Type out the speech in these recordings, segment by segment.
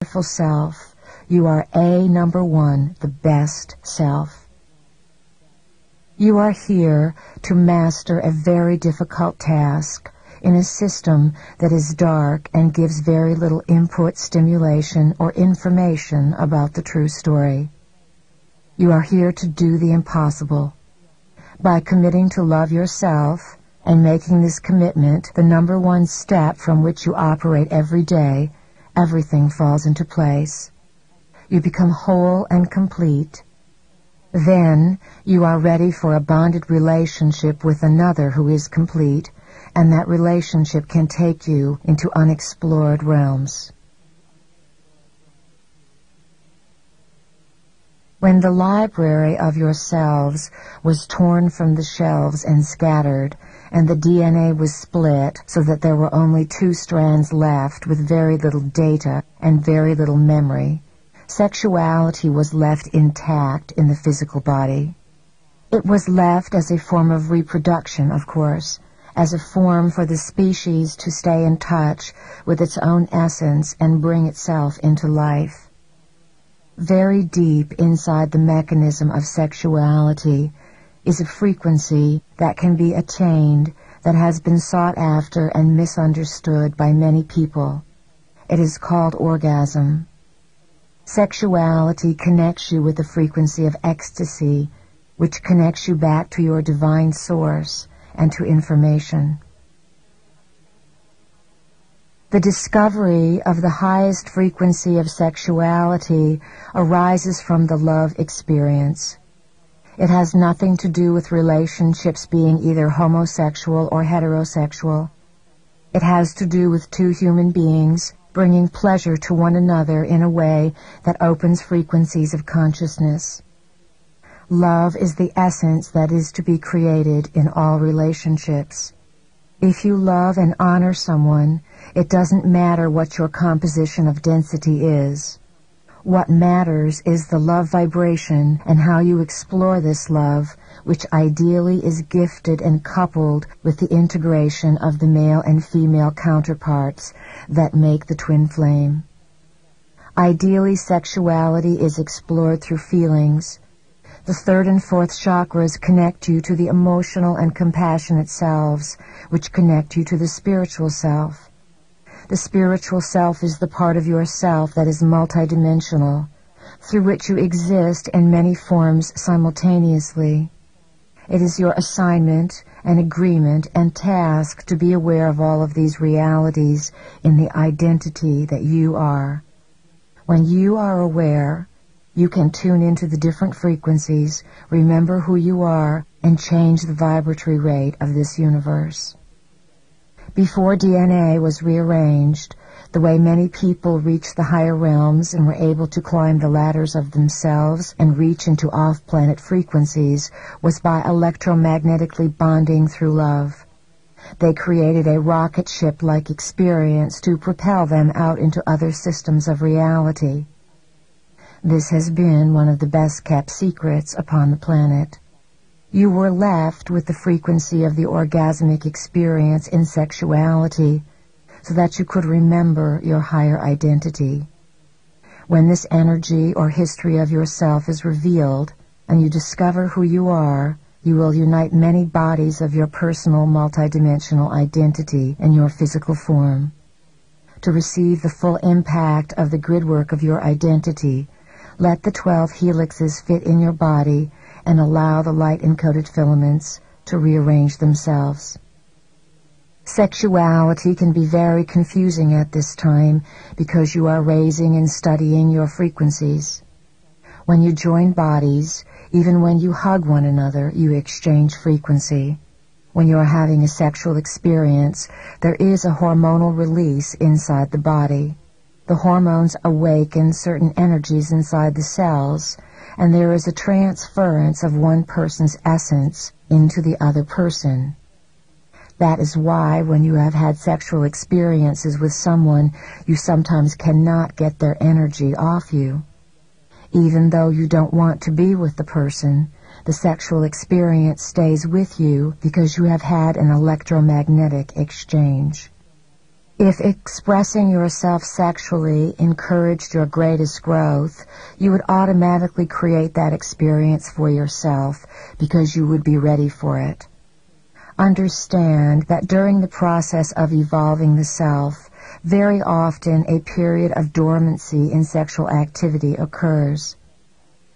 wonderful self. You are number one, the best self. You are here to master a very difficult task in a system that is dark and gives very little input, stimulation, or information about the true story. You are here to do the impossible. By committing to love yourself and making this commitment the number one step from which you operate every day, everything falls into place. You become whole and complete. Then you are ready for a bonded relationship with another who is complete, and that relationship can take you into unexplored realms. When the library of yourselves was torn from the shelves and scattered, and the DNA was split so that there were only 2 strands left with very little data and very little memory, sexuality was left intact in the physical body. It was left as a form of reproduction, of course, as a form for the species to stay in touch with its own essence and bring itself into life. Very deep inside the mechanism of sexuality is a frequency that can be attained, that has been sought after and misunderstood by many people. It is called orgasm. Sexuality connects you with the frequency of ecstasy, which connects you back to your divine source and to information. The discovery of the highest frequency of sexuality arises from the love experience. It has nothing to do with relationships being either homosexual or heterosexual. It has to do with 2 human beings bringing pleasure to one another in a way that opens frequencies of consciousness. Love is the essence that is to be created in all relationships. If you love and honor someone, it doesn't matter what your composition of density is. What matters is the love vibration and how you explore this love, which ideally is gifted and coupled with the integration of the male and female counterparts that make the twin flame. Ideally, sexuality is explored through feelings. The 3rd and 4th chakras connect you to the emotional and compassionate selves, which connect you to the spiritual self. The spiritual self is the part of yourself that is multidimensional, through which you exist in many forms simultaneously. It is your assignment and agreement and task to be aware of all of these realities in the identity that you are. When you are aware, you can tune into the different frequencies, remember who you are, and change the vibratory rate of this universe. Before DNA was rearranged, the way many people reached the higher realms and were able to climb the ladders of themselves and reach into off-planet frequencies was by electromagnetically bonding through love. They created a rocket ship-like experience to propel them out into other systems of reality. This has been one of the best-kept secrets upon the planet. You were left with the frequency of the orgasmic experience in sexuality so that you could remember your higher identity. When this energy or history of yourself is revealed and you discover who you are, you will unite many bodies of your personal multidimensional identity in your physical form. To receive the full impact of the gridwork of your identity, let the 12 helixes fit in your body and allow the light-encoded filaments to rearrange themselves. Sexuality can be very confusing at this time because you are raising and studying your frequencies. When you join bodies, even when you hug one another, you exchange frequency. When you are having a sexual experience, there is a hormonal release inside the body. The hormones awaken certain energies inside the cells, and there is a transference of one person's essence into the other person. That is why when you have had sexual experiences with someone, you sometimes cannot get their energy off you. Even though you don't want to be with the person, the sexual experience stays with you because you have had an electromagnetic exchange. If expressing yourself sexually encouraged your greatest growth, you would automatically create that experience for yourself because you would be ready for it. Understand that during the process of evolving the self, very often a period of dormancy in sexual activity occurs.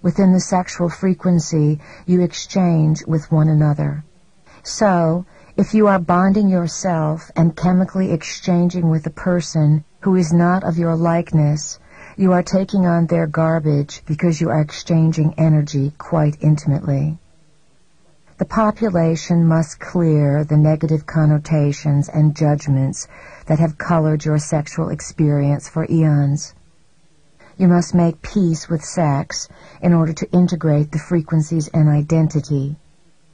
Within the sexual frequency, you exchange with one another. So, if you are bonding yourself and chemically exchanging with a person who is not of your likeness, you are taking on their garbage because you are exchanging energy quite intimately. The population must clear the negative connotations and judgments that have colored your sexual experience for eons. You must make peace with sex in order to integrate the frequencies and identity.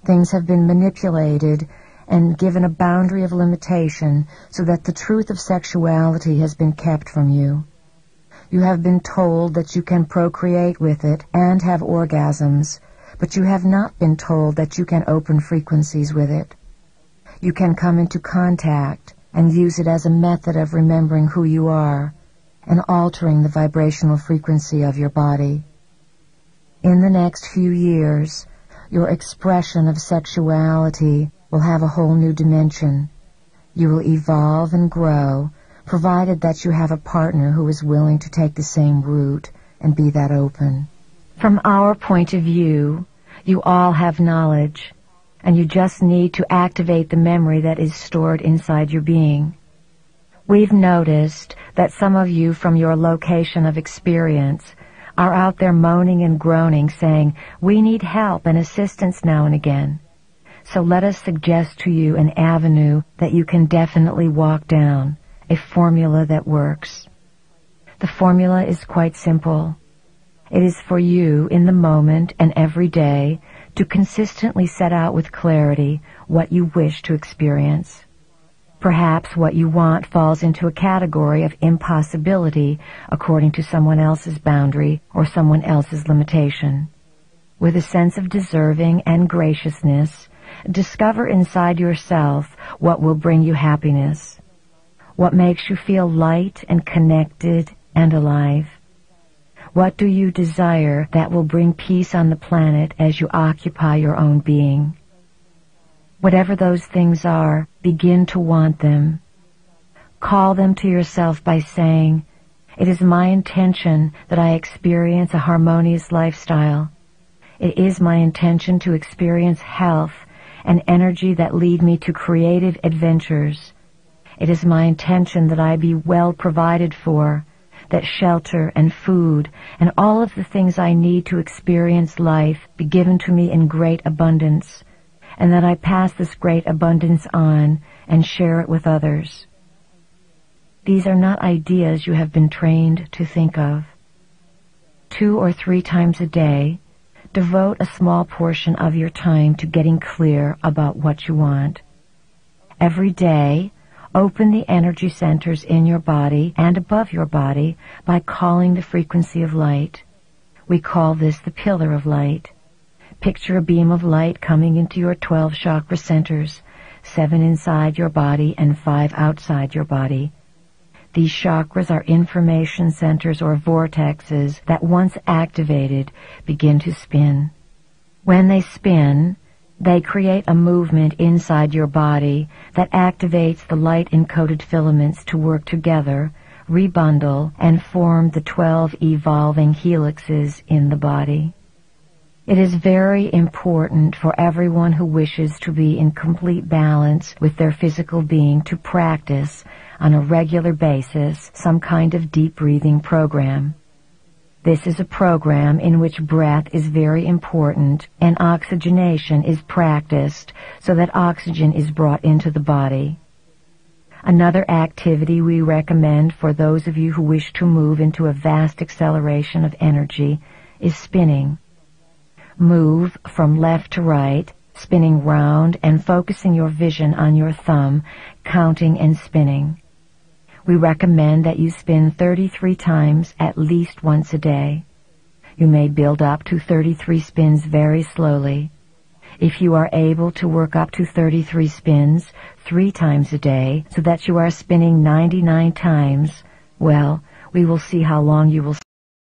Things have been manipulated and given a boundary of limitation so that the truth of sexuality has been kept from you. You have been told that you can procreate with it and have orgasms, but you have not been told that you can open frequencies with it. You can come into contact and use it as a method of remembering who you are and altering the vibrational frequency of your body. In the next few years, your expression of sexuality will have a whole new dimension. You will evolve and grow, provided that you have a partner who is willing to take the same route and be that open. From our point of view, you all have knowledge, and you just need to activate the memory that is stored inside your being. We've noticed that some of you from your location of experience are out there moaning and groaning, saying, "We need help and assistance now and again." So let us suggest to you an avenue that you can definitely walk down, a formula that works. The formula is quite simple. It is for you in the moment and every day to consistently set out with clarity what you wish to experience. Perhaps what you want falls into a category of impossibility according to someone else's boundary or someone else's limitation. With a sense of deserving and graciousness, discover inside yourself what will bring you happiness, what makes you feel light and connected and alive. What do you desire that will bring peace on the planet as you occupy your own being? Whatever those things are, begin to want them. Call them to yourself by saying, "It is my intention that I experience a harmonious lifestyle. It is my intention to experience health and energy that lead me to creative adventures. It is my intention that I be well provided for, that shelter and food and all of the things I need to experience life be given to me in great abundance, and that I pass this great abundance on and share it with others." These are not ideas you have been trained to think of. 2 or 3 times a day, devote a small portion of your time to getting clear about what you want. Every day, open the energy centers in your body and above your body by calling the frequency of light. We call this the pillar of light. Picture a beam of light coming into your 12 chakra centers, 7 inside your body and 5 outside your body. These chakras are information centers or vortexes that once activated begin to spin. When they spin, they create a movement inside your body that activates the light-encoded filaments to work together, rebundle, and form the 12 evolving helixes in the body. It is very important for everyone who wishes to be in complete balance with their physical being to practice, on a regular basis, some kind of deep breathing program. This is a program in which breath is very important and oxygenation is practiced so that oxygen is brought into the body. Another activity we recommend for those of you who wish to move into a vast acceleration of energy is spinning. Move from left to right, spinning round and focusing your vision on your thumb, counting and spinning. We recommend that you spin 33 times at least once a day. You may build up to 33 spins very slowly. If you are able to work up to 33 spins 3 times a day, so that you are spinning 99 times, well, we will see how long you will